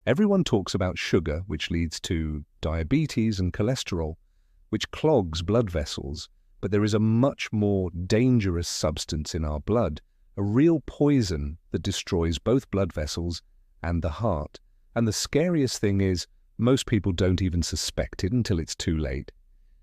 Everyone talks about sugar, which leads to diabetes, and cholesterol, which clogs blood vessels, but there is a much more dangerous substance in our blood, a real poison that destroys both blood vessels and the heart. And the scariest thing is, most people don't even suspect it until it's too late.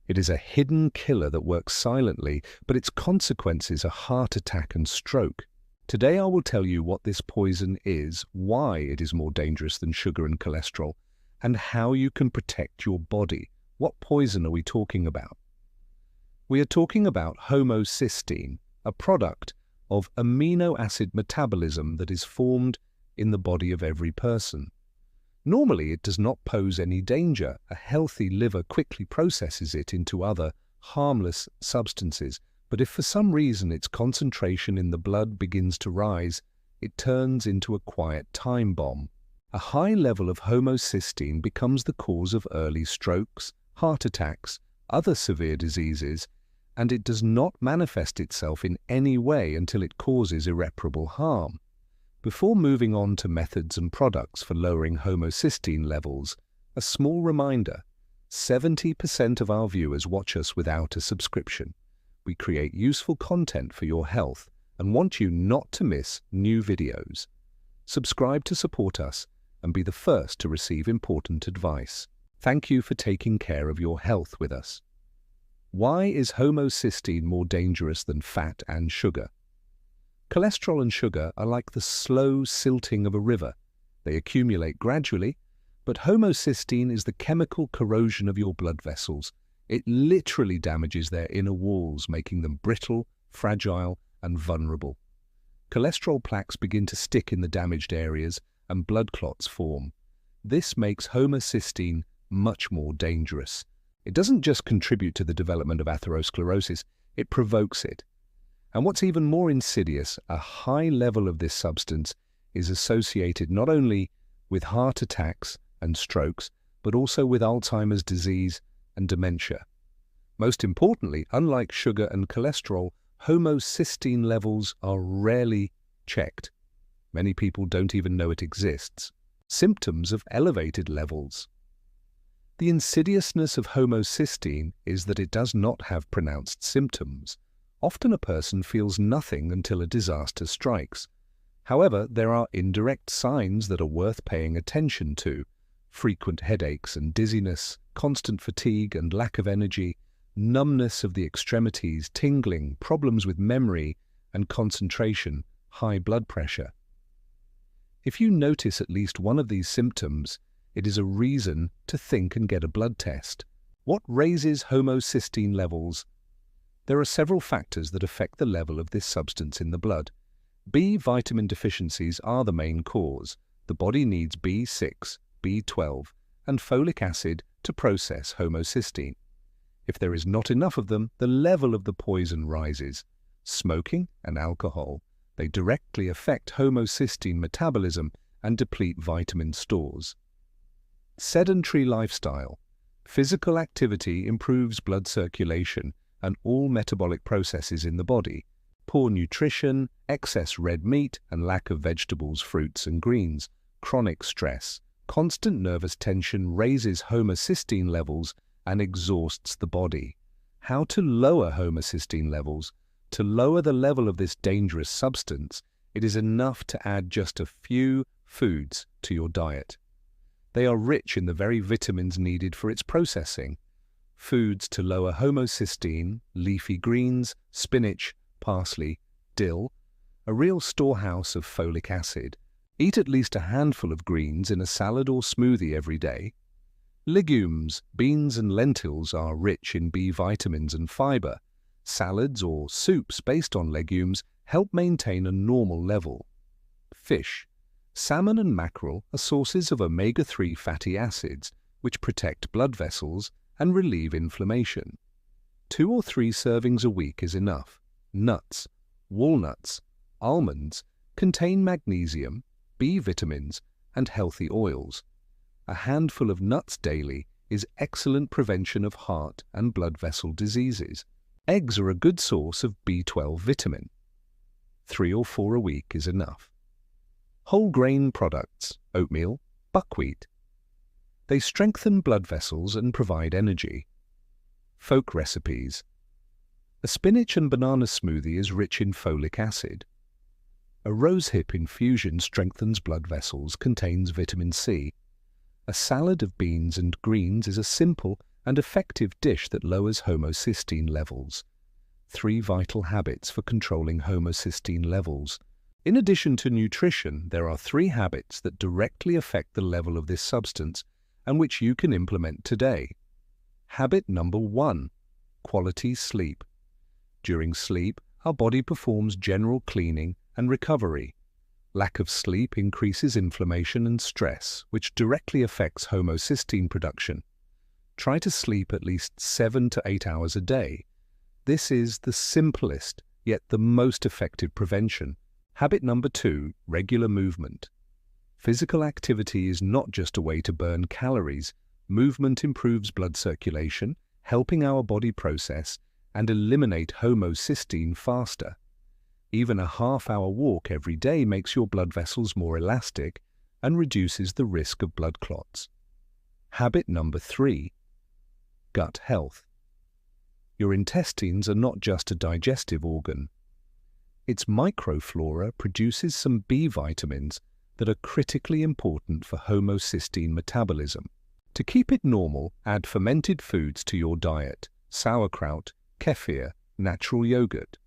It is a hidden killer that works silently, but its consequences are heart attack and stroke. Today I will tell you what this poison is, why it is more dangerous than sugar and cholesterol, and how you can protect your body. What poison are we talking about? We are talking about homocysteine, a product of amino acid metabolism that is formed in the body of every person. Normally, it does not pose any danger. A healthy liver quickly processes it into other harmless substances. But if for some reason its concentration in the blood begins to rise, it turns into a quiet time bomb. A high level of homocysteine becomes the cause of early strokes, heart attacks, other severe diseases, and it does not manifest itself in any way until it causes irreparable harm. Before moving on to methods and products for lowering homocysteine levels, a small reminder: 70% of our viewers watch us without a subscription. We create useful content for your health and want you not to miss new videos. Subscribe to support us and be the first to receive important advice. Thank you for taking care of your health with us. Why is homocysteine more dangerous than fat and sugar? Cholesterol and sugar are like the slow silting of a river. They accumulate gradually, but homocysteine is the chemical corrosion of your blood vessels. It literally damages their inner walls, making them brittle, fragile, and vulnerable. Cholesterol plaques begin to stick in the damaged areas and blood clots form. This makes homocysteine much more dangerous. It doesn't just contribute to the development of atherosclerosis, it provokes it. And what's even more insidious, a high level of this substance is associated not only with heart attacks and strokes, but also with Alzheimer's disease and dementia. Most importantly, unlike sugar and cholesterol, homocysteine levels are rarely checked. Many people don't even know it exists. Symptoms of elevated levels. The insidiousness of homocysteine is that it does not have pronounced symptoms. Often a person feels nothing until a disaster strikes. However, there are indirect signs that are worth paying attention to: frequent headaches and dizziness, constant fatigue and lack of energy, numbness of the extremities, tingling, problems with memory and concentration, high blood pressure. If you notice at least one of these symptoms, it is a reason to think and get a blood test. What raises homocysteine levels? There are several factors that affect the level of this substance in the blood. B vitamin deficiencies are the main cause. The body needs B6, B12, and folic acid to process homocysteine. If there is not enough of them, the level of the poison rises. Smoking and alcohol, they directly affect homocysteine metabolism and deplete vitamin stores. Sedentary lifestyle. Physical activity improves blood circulation and all metabolic processes in the body. Poor nutrition, excess red meat and lack of vegetables, fruits and greens, chronic stress, constant nervous tension raises homocysteine levels and exhausts the body. How to lower homocysteine levels? To lower the level of this dangerous substance, it is enough to add just a few foods to your diet. They are rich in the very vitamins needed for its processing. Foods to lower homocysteine: leafy greens, spinach, parsley, dill, a real storehouse of folic acid. Eat at least a handful of greens in a salad or smoothie every day. Legumes, beans and lentils are rich in B vitamins and fiber. Salads or soups based on legumes help maintain a normal level. Fish. Salmon and mackerel are sources of omega-3 fatty acids, which protect blood vessels and relieve inflammation. 2 or 3 servings a week is enough. Nuts, walnuts, almonds contain magnesium, B vitamins, and healthy oils. A handful of nuts daily is excellent prevention of heart and blood vessel diseases. Eggs are a good source of B12 vitamin. 3 or 4 a week is enough. Whole grain products, oatmeal, Buckwheat. They strengthen blood vessels and provide energy. Folk recipes. A spinach and banana smoothie is rich in folic acid. A rosehip infusion strengthens blood vessels, contains vitamin C. A salad of beans and greens is a simple and effective dish that lowers homocysteine levels. 3 vital habits for controlling homocysteine levels. In addition to nutrition, there are 3 habits that directly affect the level of this substance and which you can implement today. Habit number 1. Quality sleep. During sleep, our body performs general cleaning and recovery. Lack of sleep increases inflammation and stress, which directly affects homocysteine production. Try to sleep at least 7 to 8 hours a day. This is the simplest, yet the most effective prevention. Habit number 2, regular movement. Physical activity is not just a way to burn calories. Movement improves blood circulation, helping our body process and eliminate homocysteine faster. Even a half-hour walk every day makes your blood vessels more elastic and reduces the risk of blood clots. Habit number 3, gut health. Your intestines are not just a digestive organ. Its microflora produces some B vitamins that are critically important for homocysteine metabolism. To keep it normal, add fermented foods to your diet: sauerkraut, kefir, natural yogurt.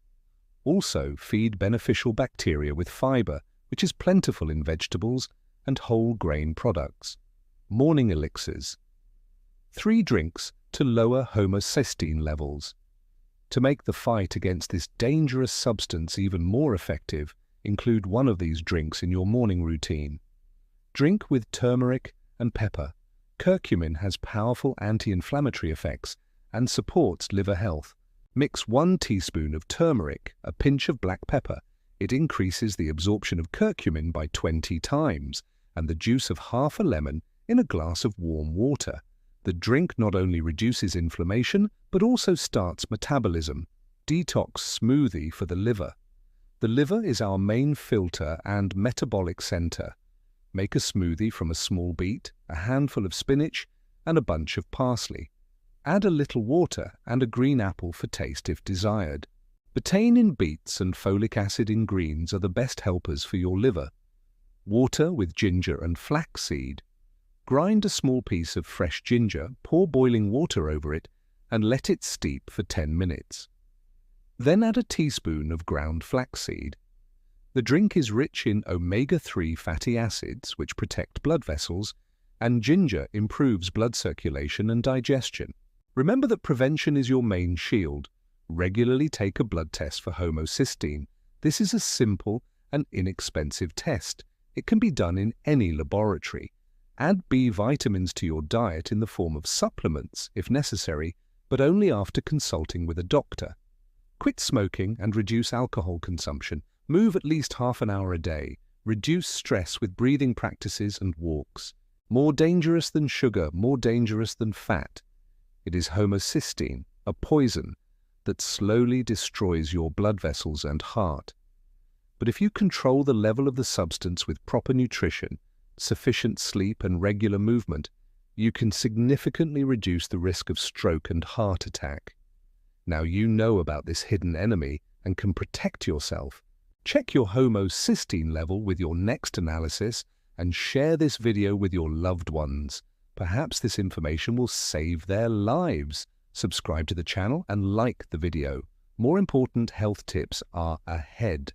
Also, feed beneficial bacteria with fiber, which is plentiful in vegetables and whole grain products. Morning elixirs. 3 drinks to lower homocysteine levels. To make the fight against this dangerous substance even more effective, include one of these drinks in your morning routine. Drink with turmeric and pepper. Curcumin has powerful anti-inflammatory effects and supports liver health. Mix 1 teaspoon of turmeric, a pinch of black pepper. It increases the absorption of curcumin by 20 times, and the juice of half a lemon in a glass of warm water. The drink not only reduces inflammation, but also starts metabolism. Detox smoothie for the liver. The liver is our main filter and metabolic center. Make a smoothie from a small beet, a handful of spinach, and a bunch of parsley. Add a little water and a green apple for taste if desired. Betaine in beets and folic acid in greens are the best helpers for your liver. Water with ginger and flaxseed. Grind a small piece of fresh ginger, pour boiling water over it, and let it steep for 10 minutes. Then add a teaspoon of ground flaxseed. The drink is rich in omega-3 fatty acids, which protect blood vessels, and ginger improves blood circulation and digestion. Remember that prevention is your main shield. Regularly take a blood test for homocysteine. This is a simple and inexpensive test. It can be done in any laboratory. Add B vitamins to your diet in the form of supplements, if necessary, but only after consulting with a doctor. Quit smoking and reduce alcohol consumption. Move at least half an hour a day. Reduce stress with breathing practices and walks. More dangerous than sugar, more dangerous than fat. It is homocysteine, a poison that slowly destroys your blood vessels and heart. But if you control the level of the substance with proper nutrition, sufficient sleep and regular movement, you can significantly reduce the risk of stroke and heart attack. Now you know about this hidden enemy and can protect yourself. Check your homocysteine level with your next analysis and share this video with your loved ones. Perhaps this information will save their lives. Subscribe to the channel and like the video. More important health tips are ahead.